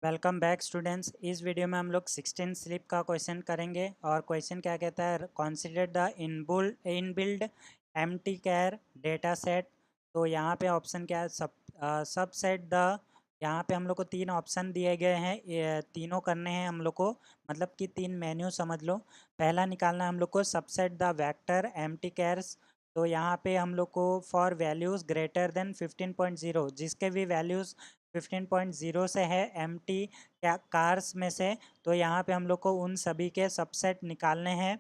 Welcome back students. इस video में हम लोग 16 स्लिप का क्वेश्चन करेंगे और क्वेश्चन क्या कहता है, consider the inbuilt empty car data set. तो यहाँ पे ऑप्शन क्या है, सबसेट द। यहाँ पे हम लोग को तीन ऑप्शन दिए गए हैं, ये तीनों करने हैं हम लोग को, मतलब कि तीन मेन्यू समझ लो। पहला निकालना है हम लोग को subset the vector empty cares. तो यहाँ पे हम लोग को फॉर वैल्यूज़ ग्रेटर देन 15.0, जिसके भी वैल्यूज़ 15.0 से है एम टी क्या कार्स में से, तो यहाँ पे हम लोग को उन सभी के सबसेट निकालने हैं।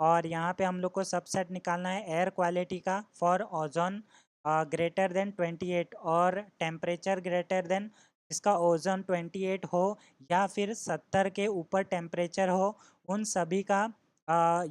और यहाँ पे हम लोग को सबसेट निकालना है एयर क्वालिटी का फॉर ओजोन ग्रेटर देन 28 और टेम्परेचर ग्रेटर देन, जिसका ओजोन 28 हो या फिर 70 के ऊपर टेम्परेचर हो, उन सभी का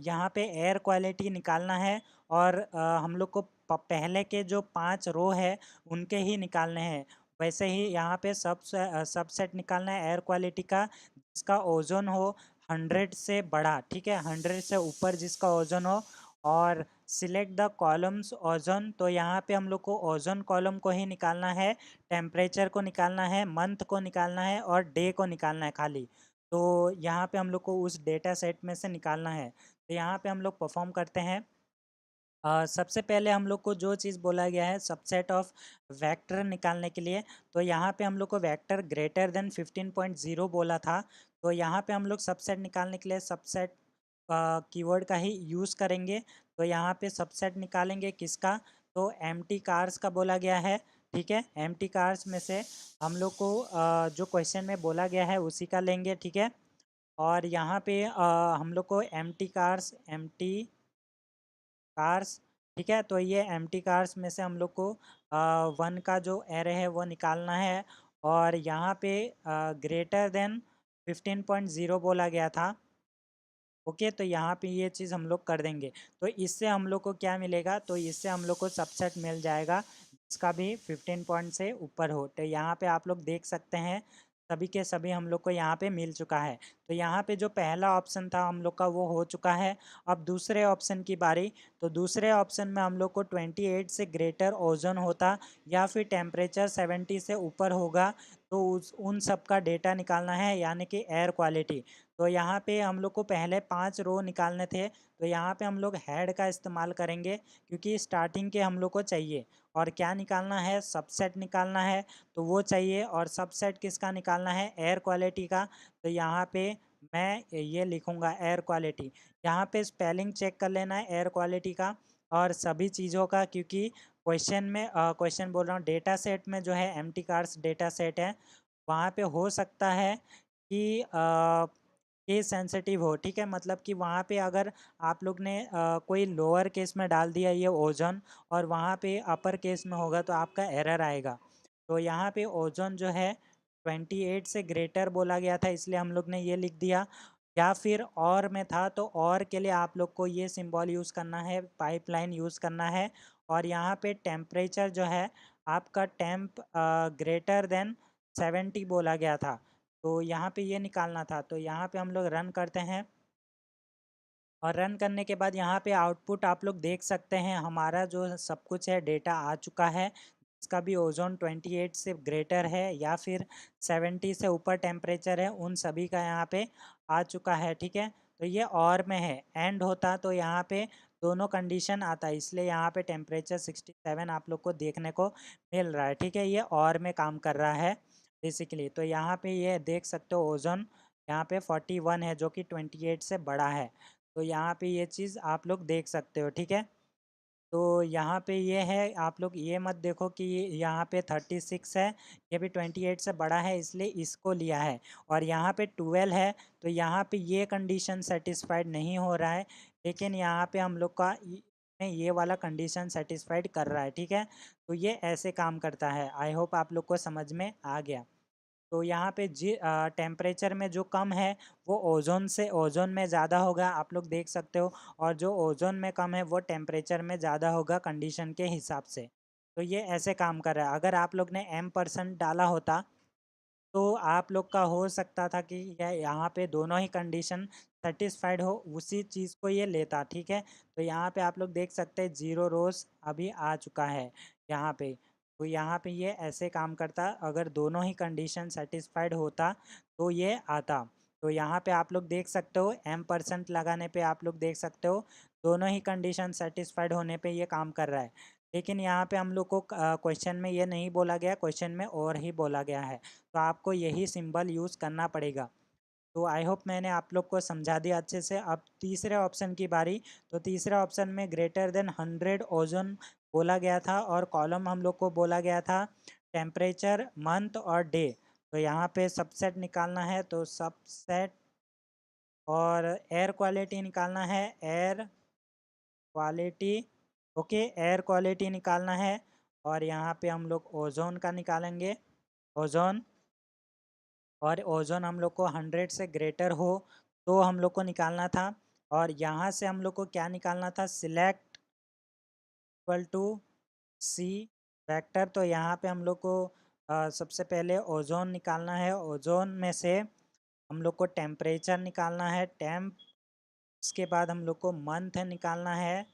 यहाँ पे एयर क्वालिटी निकालना है। और हम लोग को पहले के जो 5 रो है उनके ही निकालने हैं। वैसे ही यहाँ पे सबसेट निकालना है एयर क्वालिटी का जिसका ओजोन हो 100 से बड़ा, ठीक है, 100 से ऊपर जिसका ओजोन हो। और सिलेक्ट द कॉलम्स ओजोन, तो यहाँ पे हम लोग को ओजोन कॉलम को ही निकालना है, टेम्परेचर को निकालना है, मंथ को निकालना है और डे को निकालना है खाली। तो यहाँ पे हम लोग को उस डेटा सेट में से निकालना है। तो यहाँ पे हम लोग परफॉर्म करते हैं। सबसे पहले हम लोग को जो चीज़ बोला गया है सबसेट ऑफ वेक्टर निकालने के लिए, तो यहाँ पे हम लोग को वेक्टर ग्रेटर देन 15.0 बोला था। तो यहाँ पे हम लोग सबसेट निकालने के लिए सबसेट कीवर्ड का ही यूज़ करेंगे। तो यहाँ पे सबसेट निकालेंगे किसका, तो एम्प्टी कार्स का बोला गया है, ठीक है। एम्प्टी कार्स में से हम लोग को जो क्वेश्चन में बोला गया है उसी का लेंगे, ठीक है। और यहाँ पे हम लोग को एम्प्टी कार्स, ठीक है। तो ये एम्प्टी कार्स में से हम लोग को वन का जो एरे है वो निकालना है। और यहाँ पे ग्रेटर देन 15.0 बोला गया था, ओके। तो यहाँ पे ये चीज़ हम लोग कर देंगे। तो इससे हम लोग को क्या मिलेगा, तो इससे हम लोग को सबसेट मिल जाएगा जिसका भी 15 पॉइंट से ऊपर हो। तो यहाँ पे आप लोग देख सकते हैं सभी के सभी हम लोग को यहाँ पे मिल चुका है। तो यहाँ पे जो पहला ऑप्शन था हम लोग का वो हो चुका है। अब दूसरे ऑप्शन की बारी। तो दूसरे ऑप्शन में हम लोग को 28 से ग्रेटर ओजोन होता या फिर टेम्परेचर 70 से ऊपर होगा, तो उन सब का डेटा निकालना है, यानी कि एयर क्वालिटी। तो यहाँ पे हम लोग को पहले 5 रो निकालने थे, तो यहाँ पे हम लोग हेड का इस्तेमाल करेंगे क्योंकि स्टार्टिंग के हम लोग को चाहिए। और क्या निकालना है, सबसेट निकालना है, तो वो चाहिए। और सबसेट किसका निकालना है, एयर क्वालिटी का। तो यहाँ पे मैं ये लिखूँगा एयर क्वालिटी। यहाँ पे स्पेलिंग चेक कर लेना है एयर क्वालिटी का और सभी चीज़ों का, क्योंकि क्वेश्चन में क्वेश्चन बोल रहा हूँ, डेटा सेट में जो है एम्प्टी कार्स डेटा सेट है, वहाँ पे हो सकता है कि केस सेंसिटिव हो, ठीक है। मतलब कि वहाँ पे अगर आप लोग ने कोई लोअर केस में डाल दिया ये ओजोन और वहाँ पे अपर केस में होगा तो आपका एरर आएगा। तो यहाँ पे ओजोन जो है 28 से ग्रेटर बोला गया था, इसलिए हम लोग ने ये लिख दिया। या फिर और में था तो और के लिए आप लोग को ये सिंबल यूज़ करना है, पाइपलाइन यूज़ करना है। और यहाँ पे टेम्परेचर जो है आपका टेम्प ग्रेटर देन 70 बोला गया था, तो यहाँ पे ये निकालना था। तो यहाँ पे हम लोग रन करते हैं और रन करने के बाद यहाँ पे आउटपुट आप लोग देख सकते हैं, हमारा जो सब कुछ है डेटा आ चुका है। इसका भी ओजोन 28 से ग्रेटर है या फिर 70 से ऊपर टेम्परेचर है, उन सभी का यहाँ पे आ चुका है, ठीक है। तो ये और में है, एंड होता तो यहाँ पे दोनों कंडीशन आता, इसलिए यहाँ पे टेम्परेचर 67 आप लोग को देखने को मिल रहा है, ठीक है। ये और में काम कर रहा है बेसिकली। तो यहाँ पे ये देख सकते हो ओजोन यहाँ पे 41 है जो कि 28 से बड़ा है। तो यहाँ पे ये चीज़ आप लोग देख सकते हो, ठीक है। तो यहाँ पे ये है, आप लोग ये मत देखो कि यहाँ पे 36 है, ये भी 28 से बड़ा है इसलिए इसको लिया है। और यहाँ पे 12 है, तो यहाँ पे ये कंडीशन सेटिस्फाइड नहीं हो रहा है, लेकिन यहाँ पे हम लोग का ये वाला कंडीशन सेटिस्फाइड कर रहा है, ठीक है। तो ये ऐसे काम करता है। आई होप आप लोग को समझ में आ गया। तो यहाँ पे टेम्परेचर में जो कम है वो ओजोन में ज़्यादा होगा, आप लोग देख सकते हो। और जो ओजोन में कम है वो टेम्परेचर में ज़्यादा होगा कंडीशन के हिसाब से। तो ये ऐसे काम कर रहा है। अगर आप लोग ने m% डाला होता तो आप लोग का हो सकता था कि यहाँ पे दोनों ही कंडीशन सेटिस्फाइड हो, उसी चीज़ को ये लेता, ठीक है। तो यहाँ पे आप लोग देख सकते हैं 0 रोज अभी आ चुका है यहाँ पे। तो यहाँ पे ये ऐसे काम करता, अगर दोनों ही कंडीशन सेटिस्फाइड होता तो ये आता। तो यहाँ पे आप लोग देख सकते हो m% लगाने पे आप लोग देख सकते हो दोनों ही कंडीशन सेटिस्फाइड होने पे ये काम कर रहा है। लेकिन यहाँ पे हम लोग को क्वेश्चन में ये नहीं बोला गया, क्वेश्चन में और ही बोला गया है, तो आपको यही सिंबल यूज़ करना पड़ेगा। तो आई होप मैंने आप लोग को समझा दिया अच्छे से। अब तीसरे ऑप्शन की बारी। तो तीसरे ऑप्शन में ग्रेटर देन 100 ओजोन बोला गया था और कॉलम हम लोग को बोला गया था टेम्परेचर, मंथ और डे। तो यहाँ पे सबसेट निकालना है, तो सबसेट और एयर क्वालिटी निकालना है, air quality. Okay, air quality निकालना है और यहाँ पे हम लोग ओजोन का निकालेंगे, ओजोन। और ओजोन हम लोग को 100 से ग्रेटर हो तो हम लोग को निकालना था। और यहाँ से हम लोग को क्या निकालना था, select equal to C vector. तो यहाँ पे हम लोग को सबसे पहले ओजोन निकालना है, ओजोन में से हम लोग को टेम्परेचर निकालना है, टेम्प। उसके बाद हम लोग को मंथ निकालना है,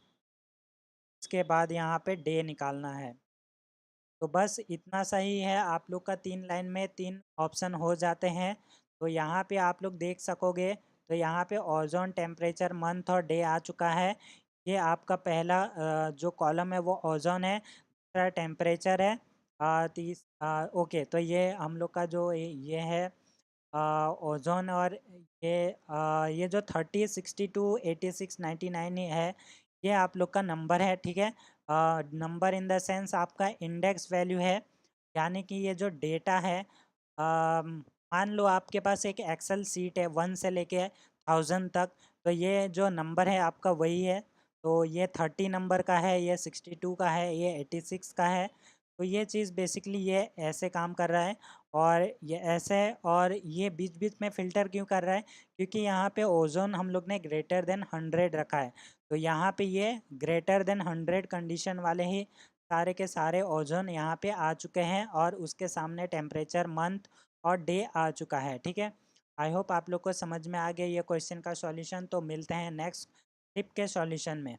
उसके बाद यहाँ पे डे निकालना है। तो बस इतना सही है, आप लोग का 3 लाइन में 3 ऑप्शन हो जाते हैं। तो यहाँ पे आप लोग देख सकोगे, तो यहाँ पे ओजोन, टेम्परेचर, मंथ और डे आ चुका है। ये आपका पहला जो कॉलम है वो ओजोन है, दूसरा टेम्परेचर है, ओके। तो ये हम लोग का जो ये है ओजोन। और ये जो 30, 62, 86, 99 है, ये आप लोग का नंबर है, ठीक है। नंबर इन द सेंस आपका इंडेक्स वैल्यू है, यानी कि ये जो डेटा है, मान लो आपके पास एक एक्सेल सीट है 1 से लेके 1000 तक, तो ये जो नंबर है आपका वही है। तो ये 30 नंबर का है, ये 62 का है, ये 86 का है। तो ये चीज़ बेसिकली ये ऐसे काम कर रहा है। और ये ऐसे, और ये बीच बीच में फ़िल्टर क्यों कर रहा है, क्योंकि यहाँ पे ओजोन हम लोग ने ग्रेटर देन 100 रखा है। तो यहाँ पे ये ग्रेटर देन 100 कंडीशन वाले ही सारे के सारे ओजोन यहाँ पे आ चुके हैं, और उसके सामने टेम्परेचर, मंथ और डे आ चुका है, ठीक है। आई होप आप लोग को समझ में आ गया ये क्वेश्चन का सॉल्यूशन। तो मिलते हैं नेक्स्ट टिप के सॉल्यूशन में।